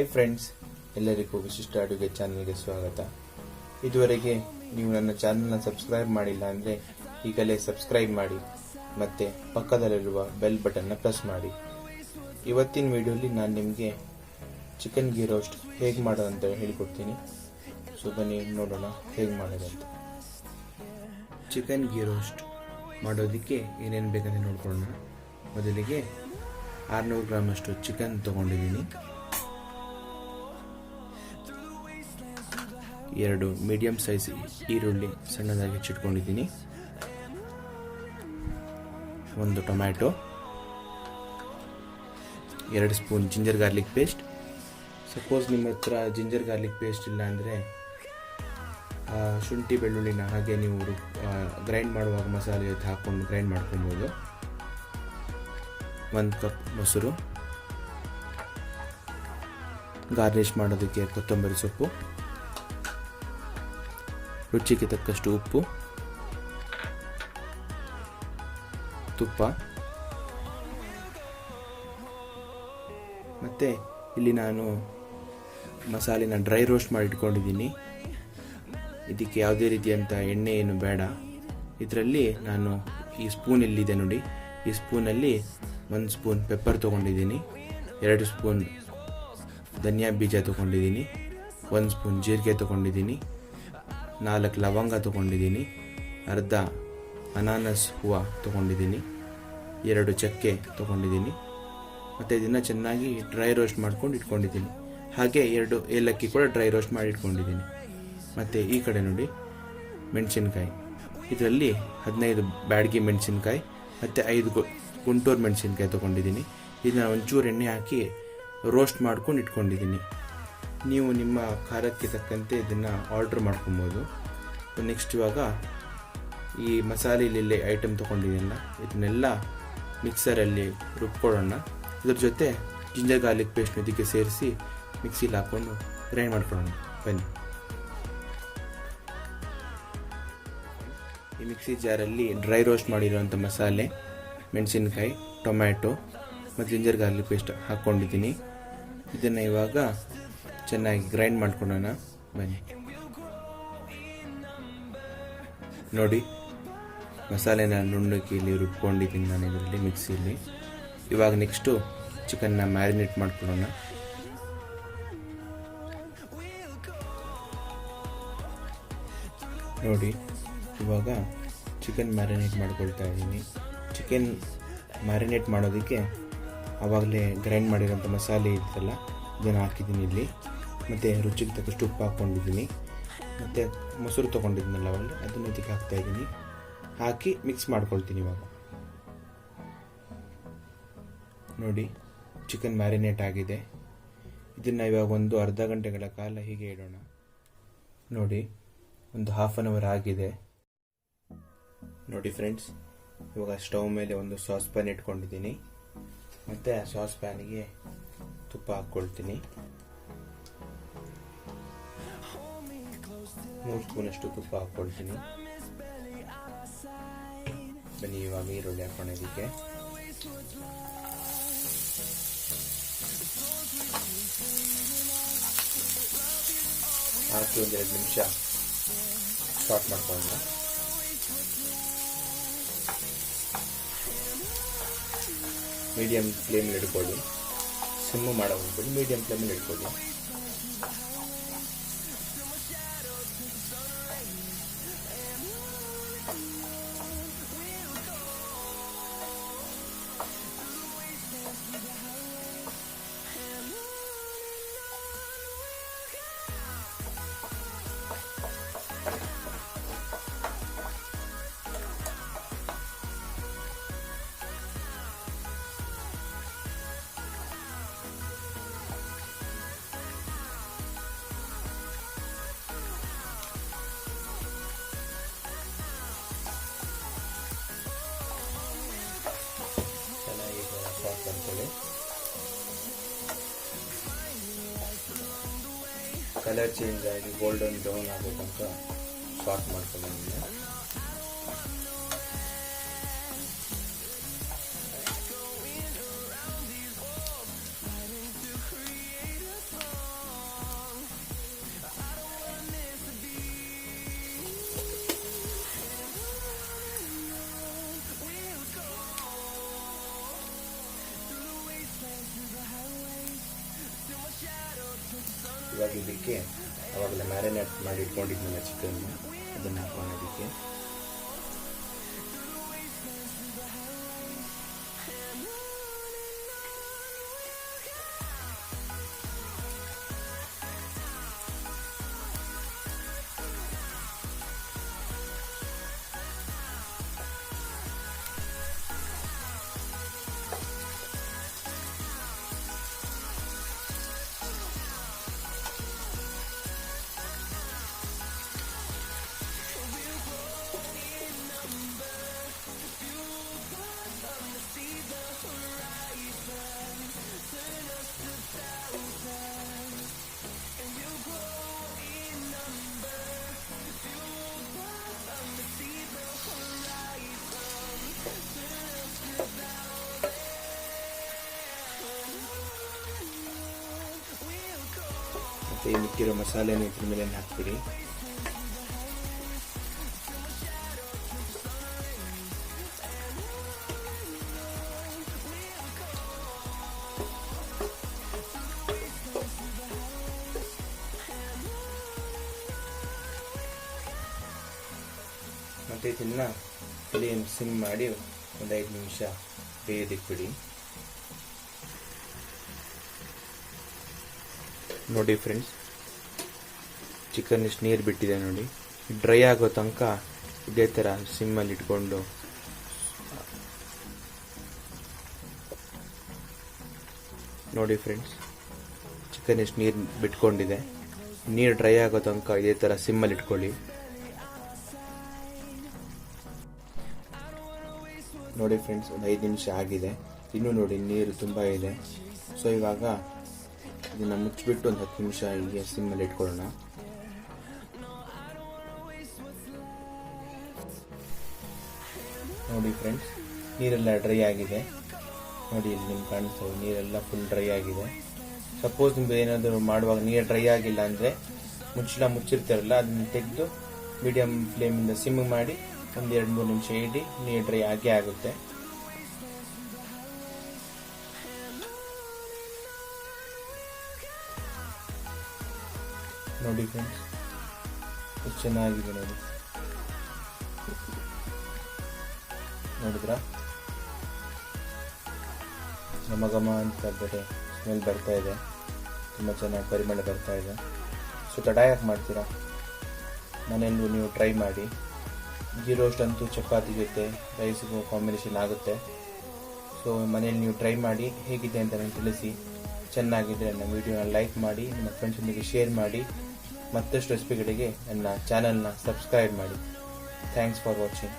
Hi friends, ಎಲ್ಲರಿಗೂ ವಿಶಿಷ್ಟ ಅಡುಗೆ ಚಾನಲ್ಗೆ ಸ್ವಾಗತ. ಇದುವರೆಗೆ ನೀವು ನನ್ನ ಚಾನಲ್ನ ಸಬ್ಸ್ಕ್ರೈಬ್ ಮಾಡಿಲ್ಲ ಅಂದರೆ ಈಗಲೇ ಸಬ್ಸ್ಕ್ರೈಬ್ ಮಾಡಿ ಮತ್ತು ಪಕ್ಕದಲ್ಲಿರುವ ಬೆಲ್ ಬಟನ್ನ ಪ್ರೆಸ್ ಮಾಡಿ. ಇವತ್ತಿನ ವಿಡಿಯೋಲಿ ನಾನು ನಿಮಗೆ ಚಿಕನ್ ಗೀ ರೋಸ್ಟ್ ಹೇಗೆ ಮಾಡೋದಂತ ಹೇಳಿಕೊಡ್ತೀನಿ. ಸೊ ಬನ್ನಿ ನೋಡೋಣ ಹೇಗೆ ಮಾಡೋದಂತ. ಚಿಕನ್ ಗೀ ರೋಸ್ಟ್ ಮಾಡೋದಕ್ಕೆ ಏನೇನು ಬೇಕಂತ ನೋಡ್ಕೊಳ್ಳೋಣ. ಮೊದಲಿಗೆ 600 ಗ್ರಾಮ್ ಅಷ್ಟು ಚಿಕನ್ ತೊಗೊಂಡಿದ್ದೀನಿ. 2 ಮೀಡಿಯಂ ಸೈಜ್ ಈರುಳ್ಳಿ ಸಣ್ಣದಾಗಿ ಹೆಚ್ಚಿಟ್ಕೊಂಡಿದ್ದೀನಿ. 1 tomato, 2 spoon ginger garlic paste. Suppose ನಿಮ್ಮ ಹತ್ರ ಜಿಂಜರ್ ಗಾರ್ಲಿಕ್ ಪೇಸ್ಟ್ ಇಲ್ಲ ಅಂದರೆ ಶುಂಠಿ ಬೆಳ್ಳುಳ್ಳಿನ ಹಾಗೆ ನೀವು ಗ್ರೈಂಡ್ ಮಾಡುವಾಗ ಮಸಾಲೆ ಜೊತೆ ಹಾಕ್ಕೊಂಡು ಗ್ರೈಂಡ್ ಮಾಡ್ಕೊಬೋದು. 1 ಕಪ್ ಮೊಸರು, ಗಾರ್ನಿಷ್ ಮಾಡೋದಕ್ಕೆ ಕೊತ್ತಂಬರಿ ಸೊಪ್ಪು, ರುಚಿಗೆ ತಕ್ಕಷ್ಟು ಉಪ್ಪು, ತುಪ್ಪ. ಮತ್ತು ಇಲ್ಲಿ ನಾನು ಮಸಾಲೆನ ಡ್ರೈ ರೋಸ್ಟ್ ಮಾಡಿ ಇಟ್ಕೊಂಡಿದ್ದೀನಿ. ಇದಕ್ಕೆ ಯಾವುದೇ ರೀತಿಯಂಥ ಎಣ್ಣೆ ಏನು ಬೇಡ. ಇದರಲ್ಲಿ ನಾನು ಈ ಸ್ಪೂನ್ ಎಲ್ಲಿದೆ ನೋಡಿ, ಈ ಸ್ಪೂನಲ್ಲಿ 1 ಸ್ಪೂನ್ ಪೆಪ್ಪರ್ ತೊಗೊಂಡಿದ್ದೀನಿ, 2 ಸ್ಪೂನ್ ಧನಿಯಾ ಬೀಜ ತೊಗೊಂಡಿದ್ದೀನಿ, 1 ಸ್ಪೂನ್ ಜೀರಿಗೆ ತೊಗೊಂಡಿದ್ದೀನಿ, 4 ಲವಂಗ ತೊಗೊಂಡಿದ್ದೀನಿ, ಅರ್ಧ ಅನಾನಸ್ ಹೂವು ತೊಗೊಂಡಿದ್ದೀನಿ, 2 ಚಕ್ಕೆ ತೊಗೊಂಡಿದ್ದೀನಿ. ಮತ್ತು ಇದನ್ನು ಚೆನ್ನಾಗಿ ಡ್ರೈ ರೋಸ್ಟ್ ಮಾಡ್ಕೊಂಡು ಇಟ್ಕೊಂಡಿದ್ದೀನಿ. ಹಾಗೆ 2 ಏಲಕ್ಕಿ ಕೂಡ ಡ್ರೈ ರೋಸ್ಟ್ ಮಾಡಿ ಇಟ್ಕೊಂಡಿದ್ದೀನಿ. ಮತ್ತು ಈ ಕಡೆ ನೋಡಿ ಮೆಣಸಿನ್ಕಾಯಿ. ಇದರಲ್ಲಿ 15 ಬ್ಯಾಡಗಿ ಮೆಣಸಿನ್ಕಾಯಿ ಮತ್ತು 5 ಗುಂಟೂರು ಮೆಣಸಿನ್ಕಾಯಿ ತೊಗೊಂಡಿದ್ದೀನಿ. ಇದನ್ನ ಒಂಚೂರು ಎಣ್ಣೆ ಹಾಕಿ ರೋಸ್ಟ್ ಮಾಡ್ಕೊಂಡು ಇಟ್ಕೊಂಡಿದ್ದೀನಿ. ನೀವು ನಿಮ್ಮ ಖಾರಕ್ಕೆ ತಕ್ಕಂತೆ ಇದನ್ನು ಆರ್ಡ್ರ್ ಮಾಡ್ಕೊಬೋದು. ನೆಕ್ಸ್ಟ್ ಇವಾಗ ಈ ಮಸಾಲೆಯಲ್ಲಿ ಐಟಮ್ ತೊಗೊಂಡಿದ್ದೀನಲ್ಲ ಇದನ್ನೆಲ್ಲ ಮಿಕ್ಸರಲ್ಲಿ ರುಬ್ಕೊಳ್ಳೋಣ. ಇದ್ರ ಜೊತೆ ಜಿಂಜರ್ ಗಾರ್ಲಿಕ್ ಪೇಸ್ಟ್ ಇದಕ್ಕೆ ಸೇರಿಸಿ ಮಿಕ್ಸಿಲಿ ಹಾಕ್ಕೊಂಡು ಗ್ರೈಂಡ್ ಮಾಡ್ಕೊಳ್ಳೋಣ. ಬನ್ನಿ. ಈ ಮಿಕ್ಸಿ ಜಾರಲ್ಲಿ ಡ್ರೈ ರೋಸ್ಟ್ ಮಾಡಿರೋಂಥ ಮಸಾಲೆ, ಮೆಣಸಿನ್ಕಾಯಿ, ಟೊಮ್ಯಾಟೊ ಮತ್ತು ಜಿಂಜರ್ ಗಾರ್ಲಿಕ್ ಪೇಸ್ಟ್ ಹಾಕ್ಕೊಂಡಿದ್ದೀನಿ. ಇದನ್ನು ಇವಾಗ ಚೆನ್ನಾಗಿ ಗ್ರೈಂಡ್ ಮಾಡ್ಕೊಳ್ಳೋಣ. ಬನ್ನಿ ನೋಡಿ, ಮಸಾಲೆನ ನುಣ್ಣಗೆ ಇಲ್ಲಿ ರುಬ್ಕೊಂಡಿದ್ದೀನಿ ನಾನು ಇದರಲ್ಲಿ ಮಿಕ್ಸಿಯಲ್ಲಿ. ಇವಾಗ ನೆಕ್ಸ್ಟು ಚಿಕನ್ನ ಮ್ಯಾರಿನೇಟ್ ಮಾಡ್ಕೊಳ್ಳೋಣ. ನೋಡಿ, ಇವಾಗ ಚಿಕನ್ ಮ್ಯಾರಿನೇಟ್ ಮಾಡ್ಕೊಳ್ತಾ ಇದ್ದೀನಿ. ಚಿಕನ್ ಮ್ಯಾರಿನೇಟ್ ಮಾಡೋದಕ್ಕೆ ಆವಾಗಲೇ ಗ್ರೈಂಡ್ ಮಾಡಿರೋಂಥ ಮಸಾಲೆ ಇತ್ತಲ್ಲ ಇದನ್ನು ಹಾಕಿದ್ದೀನಿ ಇಲ್ಲಿ. ಮತ್ತು ರುಚಿಗೆ ತಕ್ಕಷ್ಟು ಉಪ್ಪು ಹಾಕ್ಕೊಂಡಿದ್ದೀನಿ. ಮತ್ತು ಮೊಸರು ತೊಗೊಂಡಿದ್ದೀನಲ್ಲ ಅವಾಗಲೇ ಅದನ್ನು ಇದಕ್ಕೆ ಹಾಕ್ತಾಯಿದ್ದೀನಿ. ಹಾಕಿ ಮಿಕ್ಸ್ ಮಾಡ್ಕೊಳ್ತೀನಿ. ಇವಾಗ ನೋಡಿ ಚಿಕನ್ ಮ್ಯಾರಿನೇಟ್ ಆಗಿದೆ. ಇದನ್ನು ಇವಾಗ ಒಂದು ಅರ್ಧ ಗಂಟೆಗಳ ಕಾಲ ಹೀಗೆ ಇಡೋಣ. ನೋಡಿ, ಒಂದು ಹಾಫ್ ಆನ್ ಅವರ್ ಆಗಿದೆ. ನೋಡಿ ಫ್ರೆಂಡ್ಸ್, ಇವಾಗ ಸ್ಟವ್ ಮೇಲೆ ಒಂದು ಸಾಸ್ ಪ್ಯಾನ್ ಇಟ್ಕೊಂಡಿದ್ದೀನಿ. ಮತ್ತು ಆ ಸಾಸ್ ಪ್ಯಾನಿಗೆ ತುಪ್ಪ ಹಾಕ್ಕೊಳ್ತೀನಿ. 3 ಸ್ಪೂನಷ್ಟು ತುಪ್ಪ ಹಾಕ್ಕೊಳ್ತೀನಿ. ಬನ್ನಿ ಇವಾಗ ಈರುಳ್ಳಿ ಹಾಕೋಣ. ಇದಕ್ಕೆ ಹಾಕಿ 1-2 ನಿಮಿಷ ಸ್ಟಾರ್ಟ್ ಮಾಡ್ಕೊಳ್ಳೋಣ. ಮೀಡಿಯಂ ಫ್ಲೇಮಲ್ಲಿ ಇಟ್ಕೊಳ್ಳಿ, ಸಿಮ್ಮು ಮಾಡೋದು ಮೀಡಿಯಂ ಫ್ಲೇಮಲ್ಲಿ ಇಟ್ಕೊಳ್ಳಿ. ಕಲರ್ ಚೇಂಜ್ ಆಗಿ ಗೋಲ್ಡನ್ ಬ್ರೌನ್ ಆಗಬೇಕಂತ ಸಾಟ್ ಮಾಡ್ಕೊಂಡಿದ್ದೀನಿ. ಇವಾಗ ಇದಕ್ಕೆ ಅವಾಗಲೇ ಮ್ಯಾರಿನೇಟ್ ಮಾಡಿ ಇಟ್ಕೊಂಡಿದ್ನಲ್ಲ ಚಿಕನ್, ಅದನ್ನು ಹಾಕೋಣ ಇದಕ್ಕೆ. ಮತ್ತು ಈ ಮಿಕ್ಕಿರೋ ಮಸಾಲೆನೂ ಇದ್ರ ಮೇಲೆ ಹಾಕ್ಬಿಡಿ. ಮತ್ತು ಇದನ್ನು ಫ್ಲೇಮ್ ಸಿಮ್ ಮಾಡಿ ಒಂದು 5 ನಿಮಿಷ ಬೇಯೋದಕ್ಬಿಡಿ. ನೋಡಿ ಫ್ರೆಂಡ್ಸ್, ಚಿಕನ್ ಇಷ್ಟು ನೀರು ಬಿಟ್ಟಿದೆ ನೋಡಿ. ಡ್ರೈ ಆಗೋ ತನಕ ಇದೇ ಥರ ಸಿಮ್ಮಲ್ಲಿ ಇಟ್ಕೊಂಡು ನೋಡಿ ಫ್ರೆಂಡ್ಸ್, ಚಿಕನ್ ಇಷ್ಟು ನೀರು ಬಿಟ್ಕೊಂಡಿದೆ. ನೀರು ಡ್ರೈ ಆಗೋ ತನಕ ಇದೇ ಥರ ಸಿಮ್ಮಲ್ಲಿ ಇಟ್ಕೊಳ್ಳಿ. ನೋಡಿ ಫ್ರೆಂಡ್ಸ್, ಒಂದು 5 ನಿಮಿಷ ಆಗಿದೆ. ಇನ್ನೂ ನೋಡಿ ನೀರು ತುಂಬ ಇದೆ. ಸೊ ಇವಾಗ ಇದನ್ನು ಮುಚ್ಚಿಬಿಟ್ಟು ಒಂದು 10 ನಿಮಿಷ ಹೀಗೆ ಸಿಮ್ಮಲ್ಲಿ ಇಟ್ಕೊಳ್ಳೋಣ. ನೋಡಿ ಫ್ರೆಂಡ್ಸ್, ನೀರೆಲ್ಲ ಡ್ರೈ ಆಗಿದೆ. ನೋಡಿ ಇಲ್ಲಿ ನಿಮ್ಗೆ ಕಾಣಿಸ್ತದೆ, ನೀರೆಲ್ಲ ಫುಲ್ ಡ್ರೈ ಆಗಿದೆ. ಸಪೋಸ್ ನಿಮ್ಗೆ ಏನಾದರೂ ಮಾಡುವಾಗ ನೀರು ಡ್ರೈ ಆಗಿಲ್ಲ ಅಂದರೆ ಮುಚ್ಚಿರ್ತಾರಲ್ಲ, ಅದನ್ನು ತೆಗೆದು ಮೀಡಿಯಮ್ ಫ್ಲೇಮಿಂದ ಸಿಮ್ ಮಾಡಿ ಒಂದು 2-3 ನಿಮಿಷ ಇಡಿ. ನೀರು ಡ್ರೈ ಆಗೇ ಆಗುತ್ತೆ. ನೋಡಿ ಫ್ರೆಂಡ್ಸ್, ಎಷ್ಟು ಚೆನ್ನಾಗಿದೆ ನೋಡಿ. ನೋಡಿದ್ರಾ, ಘಮ ಘಮ ಅಂತ ಬೇರೆ ಸ್ಮೆಲ್ ಬರ್ತಾ ಇದೆ, ತುಂಬ ಚೆನ್ನಾಗಿ ಪರಿಮಳ ಬರ್ತಾ ಇದೆ. ಸೊ ತಡ ಯಾಕೆ ಮಾಡ್ತೀರಾ, ಮನೆಯಲ್ಲೂ ನೀವು ಟ್ರೈ ಮಾಡಿ. ಗೀ ರೋಸ್ಟ್ ಅಂತೂ ಚಪಾತಿ ಜೊತೆ ರೈಸ್ಗೂ ಕಾಂಬಿನೇಷನ್ ಆಗುತ್ತೆ. ಸೊ ಮನೆಯಲ್ಲಿ ನೀವು ಟ್ರೈ ಮಾಡಿ, ಹೇಗಿದೆ ಅಂತ ನನಗೆ ತಿಳಿಸಿ. ಚೆನ್ನಾಗಿದ್ದರೆ ನನ್ನ ವಿಡಿಯೋನ ಲೈಕ್ ಮಾಡಿ, ನಿಮ್ಮ ಫ್ರೆಂಡ್ಸೊಂದಿಗೆ ಶೇರ್ ಮಾಡಿ. ಮತ್ತಷ್ಟು ರೆಸಿಪಿಗಳಿಗೆ ನನ್ನ ಚಾನಲ್ನ ಸಬ್ಸ್ಕ್ರೈಬ್ ಮಾಡಿ. Thanks for watching.